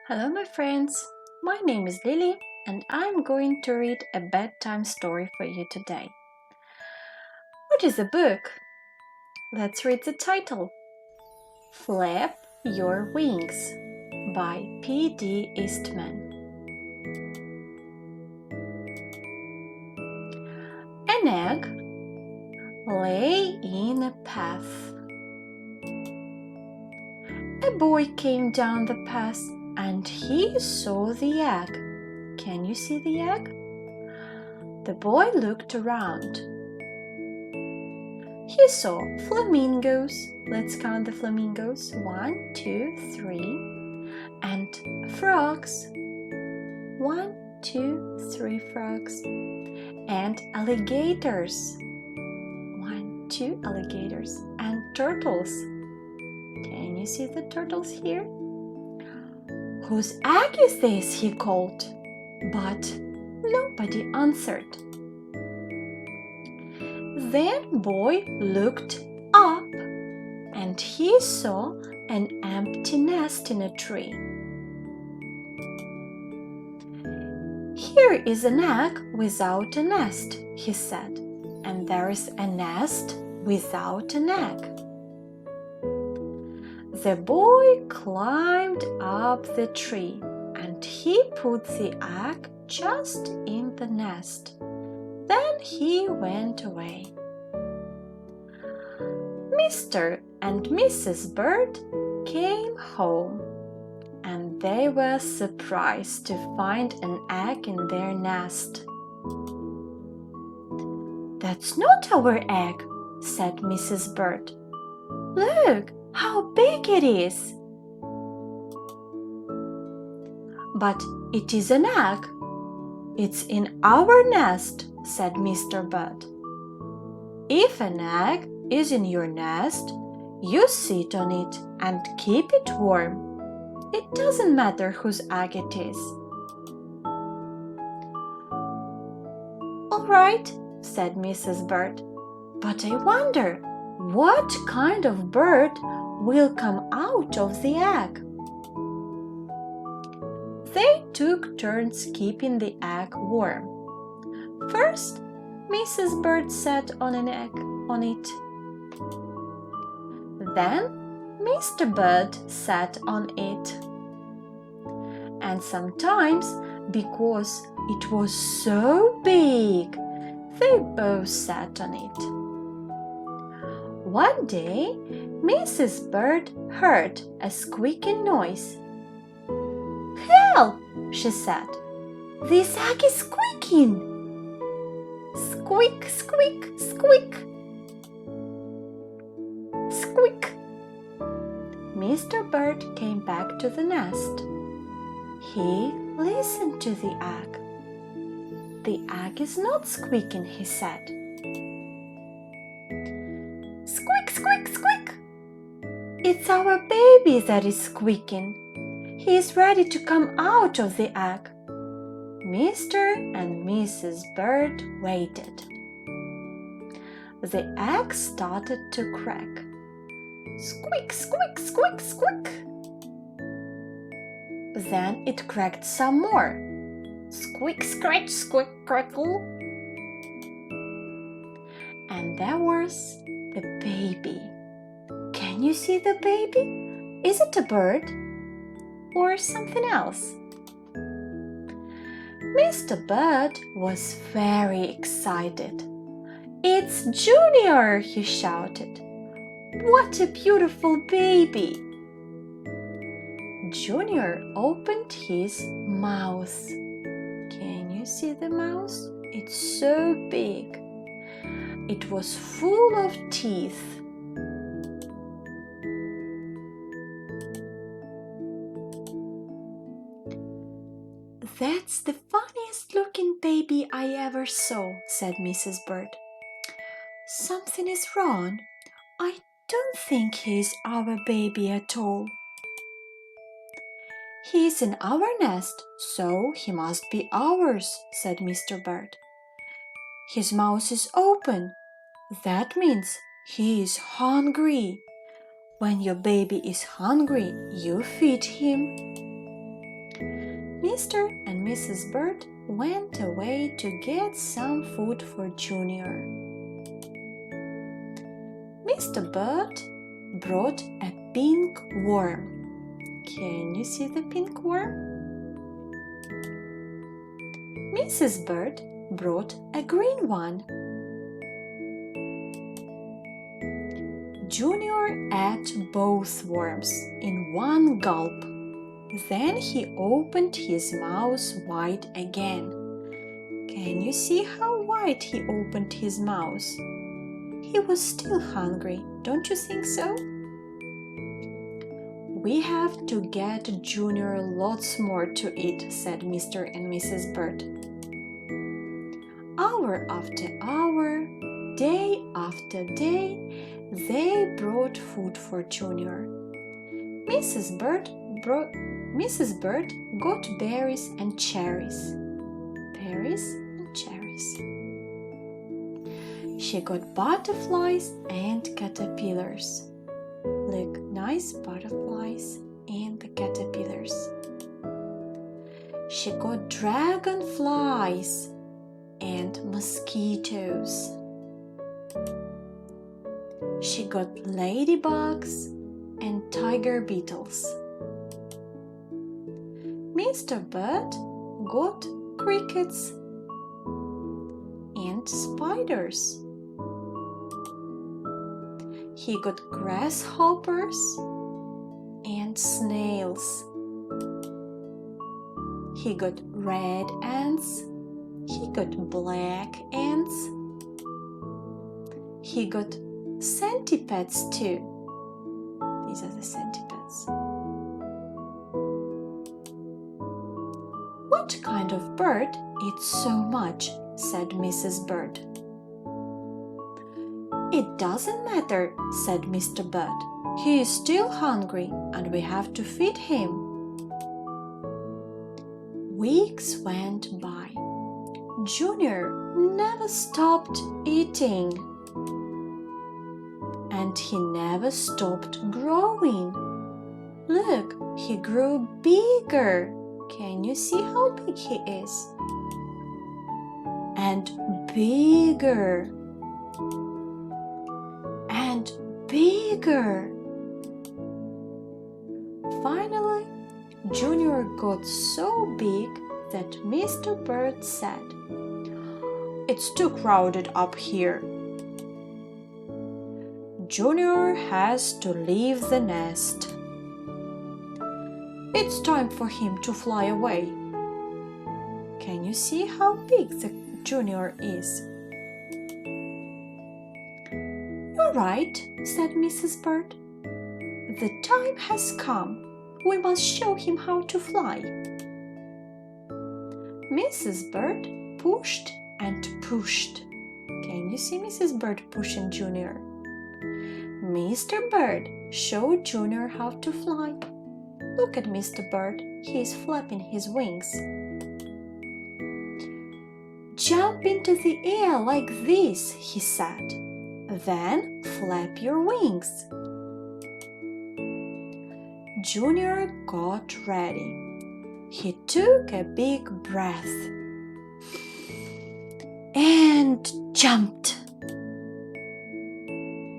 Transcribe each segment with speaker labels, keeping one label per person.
Speaker 1: Hello, my friends. My name is Lily, and I'm going to read a bedtime story for you today. What is a book? Let's read the title. Flap Your Wings by P.D. Eastman. An egg lay in a path. A boy came down the path and he saw the egg. Can you see the egg? The boy looked around. He saw flamingos. Let's count the flamingos. 1, 2, 3. And frogs. 1, 2, 3 frogs. And alligators. 1, 2 alligators. And turtles. Can you see the turtles here? Whose egg is this? He called. But nobody answered. Then boy looked up and he saw an empty nest in a tree. Here is an egg without a nest, he said, and there is a nest without an egg. The boy climbed up the tree and he put the egg just in the nest. Then he went away. Mr. and Mrs. Bird came home, and they were surprised to find an egg in their nest. "That's not our egg," said Mrs. Bird. "Look how big it is." "But it is an egg. It's in our nest," said Mr. Bird. "If an egg is in your nest, you sit on it and keep it warm. It doesn't matter whose egg it is." "All right," said Mrs. Bird, "but I wonder what kind of bird will come out of the egg." They took turns keeping the egg warm. First, Mrs. Bird sat on an egg on it. Then Mr. Bird sat on it. And sometimes, because it was so big, they both sat on it. One day, Mrs. Bird heard a squeaking noise. "Help!" she said. "This egg is squeaking!" Squeak, squeak, squeak. Squeak! Mr. Bird came back to the nest. He listened to the egg. "The egg is not squeaking," he said. "Squeak, squeak, squeak! It's our baby that is squeaking. He is ready to come out of the egg." Mr. and Mrs. Bird waited. The egg started to crack. Squeak, squeak, squeak, squeak. Then it cracked some more. Squeak, scratch, squeak, crackle. And there was the baby. Can you see the baby? Is it a bird or something else? Mr. Bird was very excited. "It's Junior!" he shouted. "What a beautiful baby!" Junior opened his mouth. Can you see the mouth? It's so big. It was full of teeth. "That's the funniest looking baby I ever saw," said Mrs. Bird. "Something is wrong. I don't think he's our baby at all." "He's in our nest, so he must be ours," said Mr. Bird. "His mouth is open. That means he is hungry. When your baby is hungry, you feed him." Mr. and Mrs. Bird went away to get some food for Junior. Mr. Bird brought a pink worm. Can you see the pink worm? Mrs. Bird brought a green one. Junior ate both worms in one gulp. Then he opened his mouth wide again. Can you see how wide he opened his mouth? He was still hungry, don't you think so? We have to get Junior lots more to eat, said Mr. and Mrs. Bird. Hour after hour, day after day, they brought food for Junior. Mrs. Bird got berries and cherries. Berries and cherries. She got butterflies and caterpillars. Look, nice butterflies and the caterpillars. She got dragonflies and mosquitoes. She got ladybugs and tiger beetles. Mr. Bird got crickets and spiders. He got grasshoppers and snails. He got red ants. He got black ants. He got centipedes too. These are the centipedes. What kind of bird eats so much? Said Mrs. Bird. It doesn't matter, said Mr. Bird. He is still hungry and we have to feed him. Weeks went by. Junior never stopped eating. And he never stopped growing. Look, he grew bigger. Can you see how big he is? And bigger. And bigger. Finally, Junior got so big that Mr. Bird said, "It's too crowded up here. Junior has to leave the nest. It's time for him to fly away." Can you see how big the Junior is? "You're right," said Mrs. Bird. "The time has come. We must show him how to fly." Mrs. Bird pushed and pushed. Can you see Mrs. Bird pushing Junior? Mr. Bird showed Junior how to fly. Look at Mr. Bird. He is flapping his wings. "Jump into the air like this," he said. "Then flap your wings." Junior got ready. He took a big breath and jumped.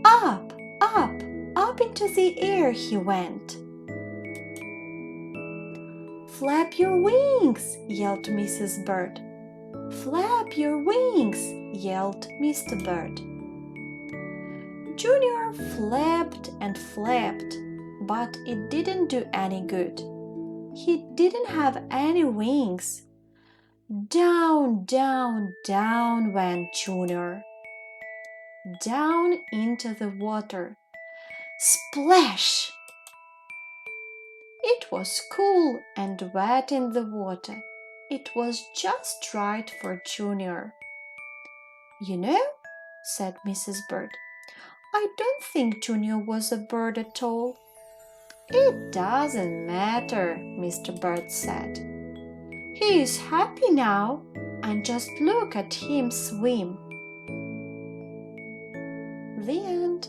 Speaker 1: Up, up, up into the air he went. "Flap your wings," yelled Mrs. Bird. "Flap your wings," yelled Mr. Bird. Junior flapped and flapped, but it didn't do any good. He didn't have any wings. Down, down, down went Junior. Down into the water. Splash! It was cool and wet in the water. It was just right for Junior. "You know," said Mrs. Bird, "I don't think Junior was a bird at all." "It doesn't matter," Mr. Bird said. "He is happy now, and just look at him swim." The end.